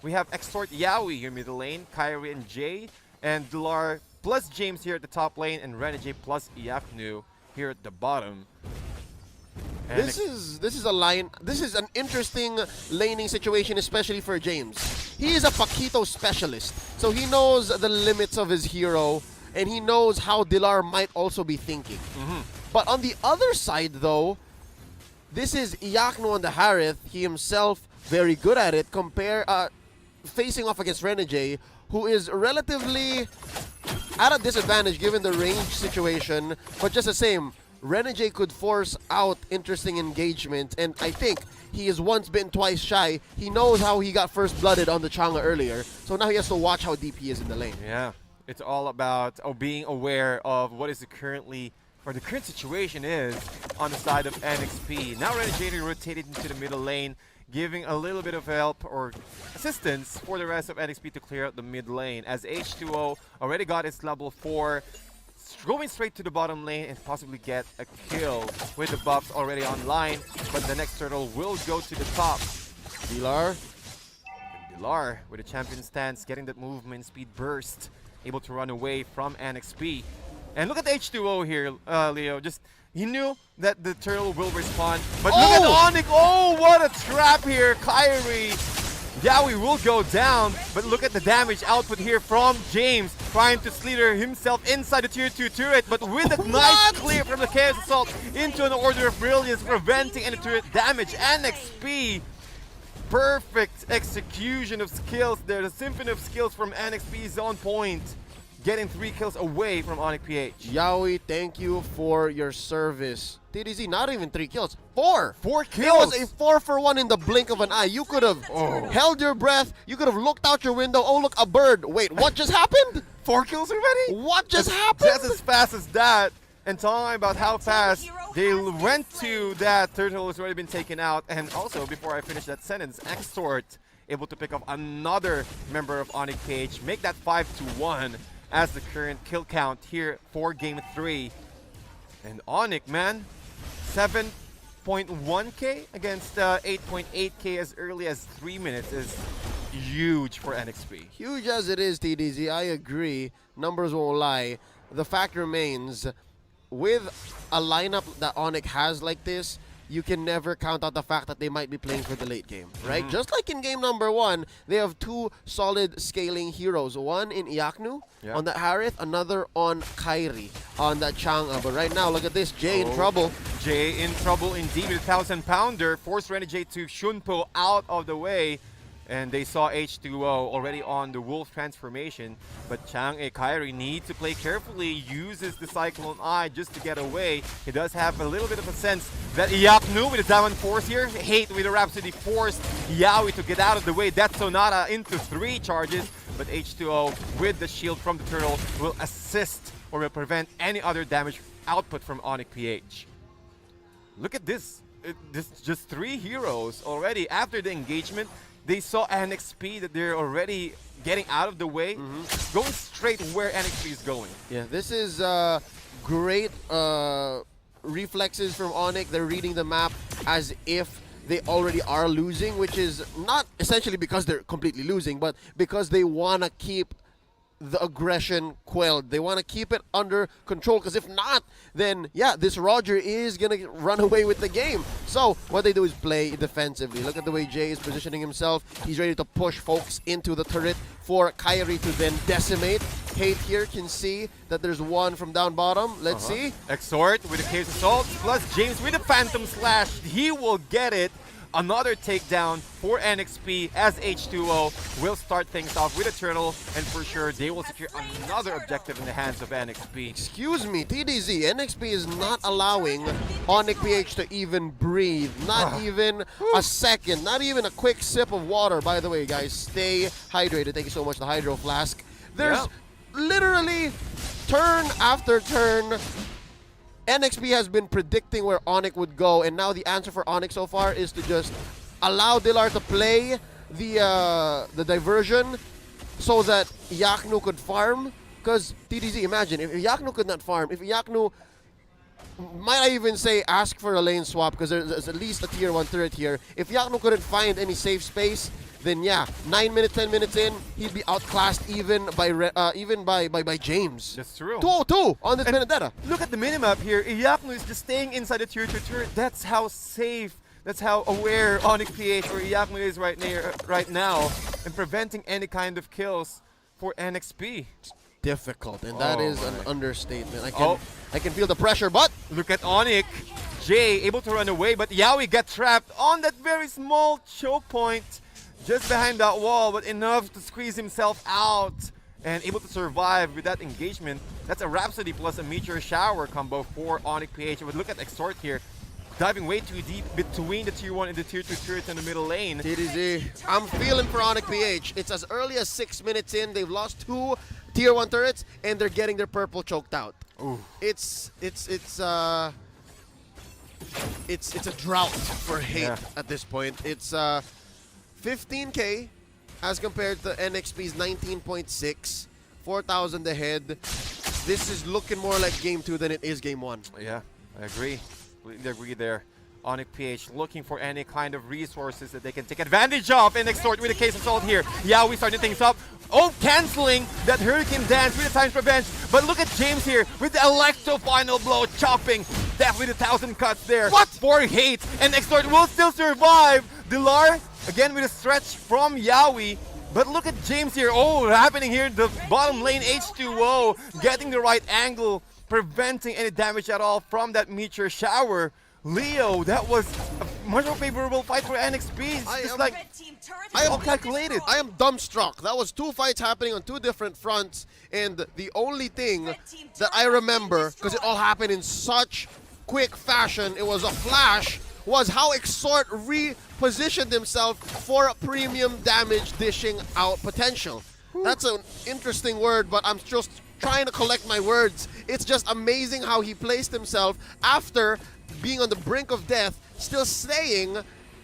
We have Extort Yaoi here middle lane, Kyrie and Jay, and Dilar plus James here at the top lane, and Renegade plus Iaknu here at the bottom. And This is a line. This is an interesting laning situation, especially for James. He is a Paquito specialist, so he knows the limits of his hero, and he knows how Dilar might also be thinking. But on the other side, though, this is Iaknu on the Harith. He himself very good at it. Facing off against Renegade, who is relatively at a disadvantage given the range situation, but just the same. Renegade could force out interesting engagement, and I think he is once bitten, twice shy. He knows how he got first blooded on the Chang'e earlier, so now he has to watch how deep he is in the lane. yeah, it's all about being aware of what is the current situation is on the side of NXP. Now Renegade rotated into the middle lane, giving a little bit of help or assistance for the rest of NXP to clear out the mid lane, as H2O already got its level 4, going straight to the bottom lane and possibly get a kill with the buffs already online. But the next turtle will go to the top. Dilar. Dilar with a champion stance, getting that movement speed burst, able to run away from NXP. And look at the H2O here, Leo. Just he knew that the turtle will respond, but look at ONIC. Oh, what a trap here, Kyrie. Yaoi will go down, but look at the damage output here from James, trying to slither himself inside the tier 2 turret, but with a nice clear from the Chaos Assault into an Order of Brilliance, preventing any turret damage. NXP, perfect execution of skills there. The symphony of skills from NXP is on point, getting 3 kills away from ONIC PH. Yaoi, thank you for your service. TDZ, not even 3 kills. 4! 4 It kills! was a 4-for-1 in the blink of an eye. You could have held your breath. You could have looked out your window. Oh, look, a bird. Wait, what just happened? 4 kills already? What just happened? Just as fast as that. And talking about how fast they went to that, turtle has already been taken out. And also, before I finish that sentence, Extort able to pick up another member of ONIC PH, make that 5-1 as the current kill count here for Game 3. And ONIC, man, 7.1k against 8.8k as early as 3 minutes is huge for NXP. Huge as it is, TDZ, I agree. Numbers won't lie. The fact remains, with a lineup that ONIC has like this, you can never count out the fact that they might be playing for the late game, right? Just like in game number 1, they have 2 solid scaling heroes. One in Iaknu on that Harith, another on Kyrie on that Chang'e. But right now, look at this, Jay in trouble. Jay in trouble indeed with a 1,000-pounder. Forced Renegade to Shunpo out of the way. And they saw H2O already on the Wolf transformation. But Chang'e Kyrie needs to play carefully, uses the Cyclone Eye just to get away. He does have a little bit of a sense that Iaknu with the Diamond Force here, hate with the Rhapsody forced Yaoi to get out of the way. That's Sonata into 3 charges. But H2O with the shield from the turtle will assist or will prevent any other damage output from ONIC PH. Look at this. This just 3 heroes already after the engagement. They saw NXP that they're already getting out of the way, going straight where NXP is going. Yeah, this is great reflexes from ONIC. They're reading the map as if they already are losing, which is not essentially because they're completely losing, but because they want to keep the aggression quelled. They want to keep it under control, because if not, then yeah, this Roger is going to run away with the game. So what they do is play defensively. Look at the way Jay is positioning himself. He's ready to push folks into the turret for Kyrie to then decimate. Hate here can see that there's one from down bottom. Let's see. Exhort with a Case Assault, plus James with a Phantom Slash. He will get it. Another takedown for NXP as H2O will start things off with a turtle, and for sure they will secure another objective in the hands of NXP. Excuse me, TDZ, NXP is not allowing ONIC PH to even breathe. Not even a second, not even a quick sip of water. By the way, guys, stay hydrated. Thank you so much, the Hydro Flask. There's literally turn after turn. NXP has been predicting where ONIC would go, and now the answer for ONIC so far is to just allow Dilar to play the diversion so that Iaknu could farm. Because TDZ, imagine, if Iaknu could not farm, if Iaknu, might I even say ask for a lane swap, because there's at least a tier 1 turret here. If Iaknu couldn't find any safe space, then yeah, 9 minutes, 10 minutes in, he'd be outclassed even by James. That's true. 202 on this And Benedetta. look at the minimap here. Iyakno is just staying inside the tier 2 turret. That's how safe, that's how aware ONIC PH or Iyakno is right now in preventing any kind of kills for NXP. Difficult, and that Oh is an my. understatement. Oh. I can feel the pressure, but Look at ONIC. Jay able to run away, but Yawi got trapped on that very small choke point just behind that wall, but enough to squeeze himself out and able to survive with that engagement. That's a Rhapsody plus a Meteor Shower combo for ONIC PH. But look at Extort here, diving way too deep between the tier 1 and the tier 2 turrets in the middle lane. TDZ, I'm feeling for ONIC PH. It's as early as 6 minutes in. They've lost 2 tier 1 turrets, and they're getting their purple choked out. Ooh. It's a drought for hate Yeah. at this point. It's 15K as compared to NXP's 19.6, 4,000 ahead. This is looking more like game 2 than it is game 1. Yeah, I agree. Completely agree there. ONIC PH looking for any kind of resources that they can take advantage of and Extort with a case assault here. Yeah, we starting things up. Oh, canceling that Hurricane Dance with the Times Revenge. But look at James here with the Electro Final Blow chopping. Death with 1,000 cuts there. What? For hate. And Extort will still survive. Dilar again with a stretch from Yawi. But look at James here. Oh, happening here. The bottom lane H2O getting the right angle, preventing any damage at all from that Meteor Shower. Leo, that was a much more favorable fight for NXP. It's just like all calculated. I am dumbstruck. That was 2 fights happening on 2 different fronts, and the only thing that I remember, because it all happened in such quick fashion, it was a flash, was how Extort repositioned himself for a premium damage dishing out potential. That's an interesting word, but I'm just trying to collect my words. It's just amazing how he placed himself after being on the brink of death, still staying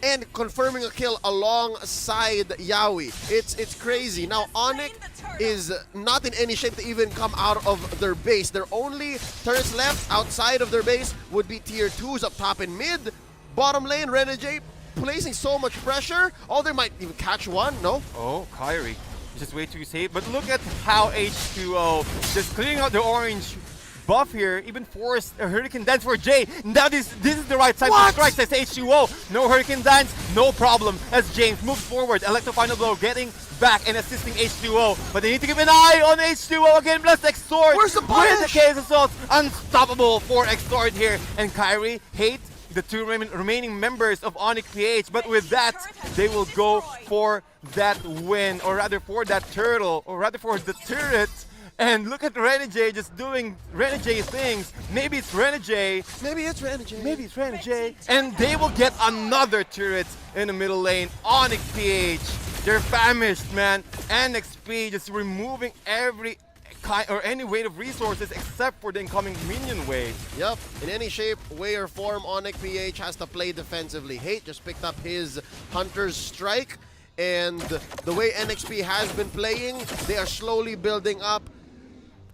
and confirming a kill alongside Yawi. It's crazy. Now ONIC is not in any shape to even come out of their base. Their only turrets left outside of their base would be tier 2s up top and mid. Bottom lane, Renegade placing so much pressure. Oh, they might even catch one, no? Oh, Kyrie. Just way too safe. But look at how H2O just clearing out the orange buff here, even forced a Hurricane Dance for Jay. Now this is the right time to strike, says H2O. No Hurricane Dance, no problem, as James moves forward. Electro Final Blow getting back and assisting H2O. But they need to keep an eye on H2O again, plus Extort. Where's the punish? With the case assault, unstoppable for Extort here. And Kyrie, Hate, the 2 remaining members of ONIC PH. But with that, they will go for that win, or rather for that turtle, or rather for the turret. And look at Renegade just doing Renegade things. Maybe it's Renegade. Maybe it's Renegade. Maybe it's Renegade. And they will get another turret in the middle lane. ONIC PH. They're famished, man. NXP just removing every kind or any weight of resources except for the incoming minion wave. Yep, in any shape, way, or form, ONIC PH has to play defensively. Hate just picked up his Hunter's Strike, and the way NXP has been playing, they are slowly building up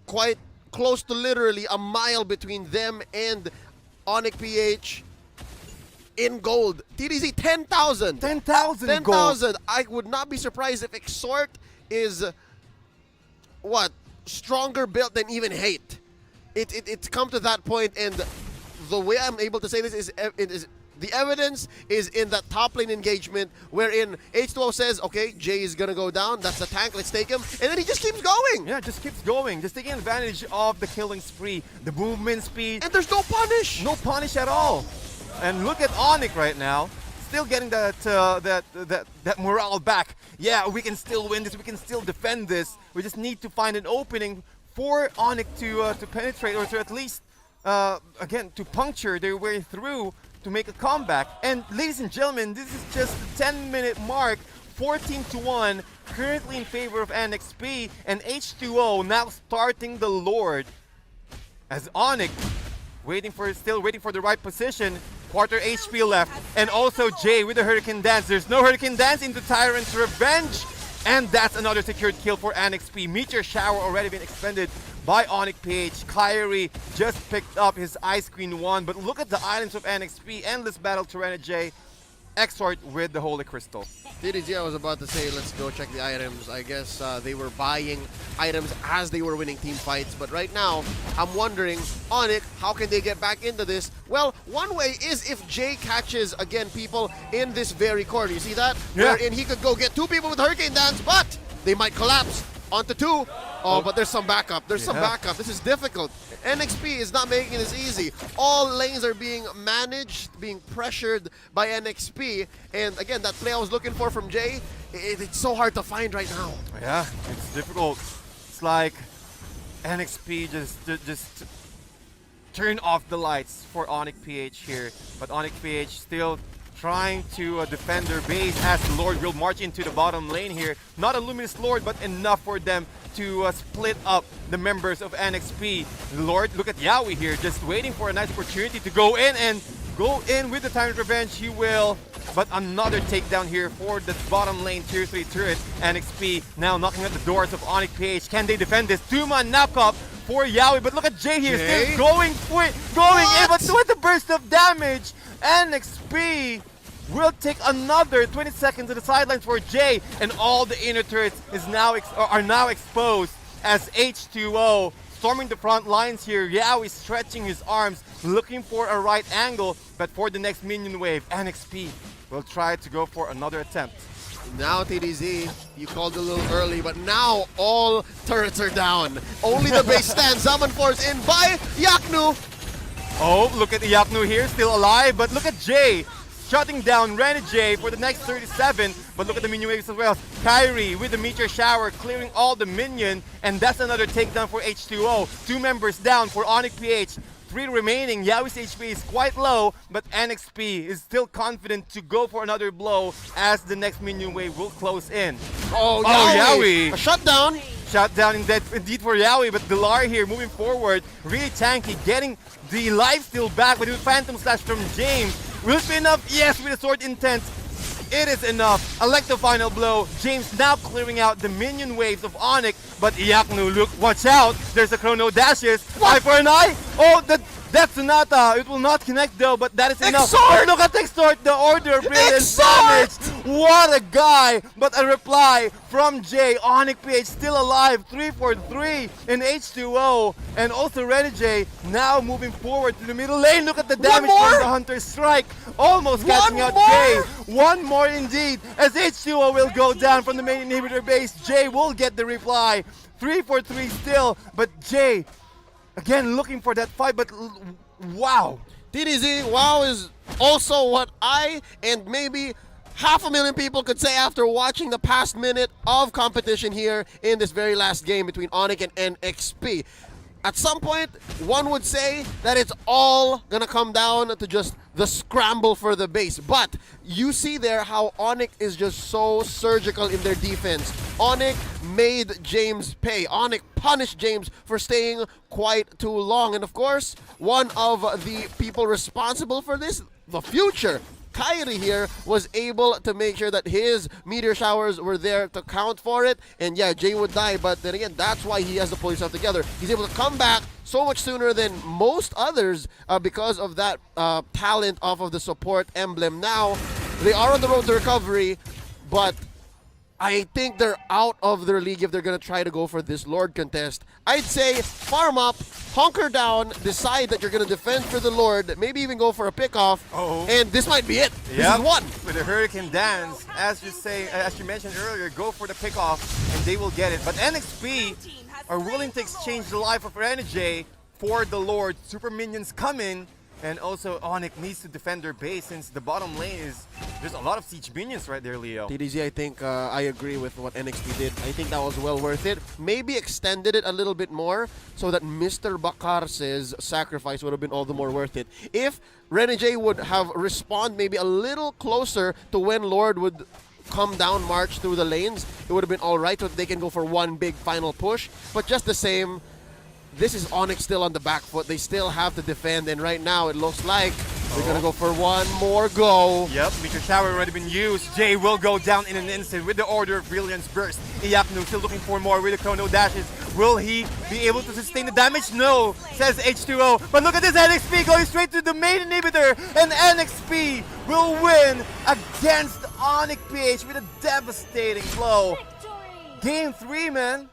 quite close to literally a mile between them and ONIC PH in gold. TDZ 10,000. 10,000 gold. 10,000. I would not be surprised if Extort is what? Stronger built than even Hate. It's come to that point, and the way I'm able to say this is the evidence is in that top lane engagement wherein H2O says, okay, Jay is gonna go down, that's the tank, let's take him, and then he just keeps going. Yeah, just keeps going, just taking advantage of the killing spree, the movement speed. And there's no punish. No punish at all. And look at ONIC right now, still getting that morale back. Yeah, we can still win this, we can still defend this. We just need to find an opening for ONIC to penetrate, or to at least, again, to puncture their way through to make a comeback. And ladies and gentlemen, this is just the 10-minute mark, 14-1, currently in favor of NXP, and H2O now starting the Lord. As ONIC still waiting for the right position. Quarter HP left, and also Jay with the Hurricane Dance. There's no Hurricane Dance into Tyrant's Revenge, and that's another secured kill for NXP. Meteor Shower already been expended by ONIC PH. Kyrie just picked up his Ice Queen 1, but look at the items of NXP. Endless Battle to Renegade, Exort with the Holy Crystal. DDG, I was about to say, let's go check the items. I guess they were buying items as they were winning team fights. But right now, I'm wondering, ONIC, how can they get back into this? Well, one way is if Jay catches, again, people in this very corner. You see that? Yeah. Wherein he could go get 2 people with Hurricane Dance, but they might collapse onto 2. Oh, but there's some backup. There's some backup. This is difficult. NXP is not making this easy. All lanes are being managed, being pressured by NXP. And again, that play I was looking for from Jay, it's so hard to find right now. Yeah, it's difficult. It's like NXP just turn off the lights for ONIC PH here. But ONIC PH still trying to defend their base as the Lord will march into the bottom lane here. Not a Luminous Lord, but enough for them to split up the members of NXP. The Lord, look at Yawi here, just waiting for a nice opportunity to go in and go in with the Tyrant Revenge. He will, but another takedown here for the bottom lane tier 3 turret. NXP now knocking at the doors of ONIC PH. Can they defend this? 2-man knockup for Yawi, but look at Jay here, still going in, but with the burst of damage, NXP will take another 20 seconds to the sidelines for Jay, and all the inner turrets are now exposed as H2O storming the front lines here. Yawi stretching his arms, looking for a right angle, but for the next minion wave, NXP will try to go for another attempt. Now TDZ, you called a little early, but now all turrets are down. Only the base stands. Summon Force in by Yaknu. Oh, look at the Yaknu here, still alive, but look at Jay shutting down Renegade for the next 37, but look at the minion waves as well. Kyrie with the Meteor Shower clearing all the minion, and that's another takedown for H2O. 2 members down for ONIC PH. 3 remaining. Yawi's HP is quite low, but NXP is still confident to go for another blow as the next minion wave will close in. Oh, Yawi! A shutdown! Shutdown indeed for Yawi, but Dilar here moving forward, really tanky, getting the lifesteal back with a Phantom Slash from James. Will it be enough? Yes, with a Sword Intent. It is enough. Electro final blow. James now clearing out the minion waves of ONIC, but Yaknu, look, watch out. There's a Chrono Dashes. Eye for an eye. Oh, that's Sonata. It will not connect though, but that is enough. But look at Extort, the order, brilliant damage. What a guy, but a reply from Jay. ONIC PH still alive, 3 for 3 in H2O, and also Renegade now moving forward to the middle lane. Look at the damage from the Hunter Strike, almost catching out Jay. One more indeed, as H2O will go down from the main inhibitor base. Jay will get the reply, 3 for 3 still, but Jay again looking for that fight, but wow. TDZ, wow is also what I and maybe 500,000 people could say after watching the past minute of competition here in this very last game between ONIC and NXP. At some point, one would say that it's all gonna come down to just the scramble for the base. But you see there how ONIC is just so surgical in their defense. ONIC made James pay. ONIC punished James for staying quite too long. And of course, one of the people responsible for this, the future, Kyrie here, was able to make sure that his meteor showers were there to count for it. And yeah, Jay would die, but then again, that's why he has to pull himself together. He's able to come back so much sooner than most others because of that talent off of the support emblem. Now, they are on the road to recovery, but I think they're out of their league if they're going to try to go for this Lord contest. I'd say farm up, hunker down, decide that you're going to defend for the Lord, maybe even go for a pickoff, and this might be it. This is one. With the Hurricane Dance, as you mentioned earlier, go for the pickoff and they will get it. But NXP are willing to exchange the life of Renegade for the Lord. Super minions come in, and also ONIC needs to defend their base since the bottom lane is, there's a lot of siege minions right there, Leo. TDZ, I think I agree with what NXP did. I think that was well worth it. Maybe extended it a little bit more so that Mr. Bakar's sacrifice would have been all the more worth it. If Renegade would have respawned maybe a little closer to when Lord would come down, march through the lanes, it would have been alright so that they can go for one big final push. But just the same, this is ONIC still on the back foot. They still have to defend, and right now it looks like they're gonna go for one more go. Yep, Meteor Shower already been used. Jay will go down in an instant with the Order of Brilliance Burst. Iyaknu still looking for more with the Chrono Dashes. Will he be able to sustain the damage? No, says H2O. But look at this NXP going straight to the main inhibitor, and NXP will win against ONIC PH with a devastating blow. Game 3, man.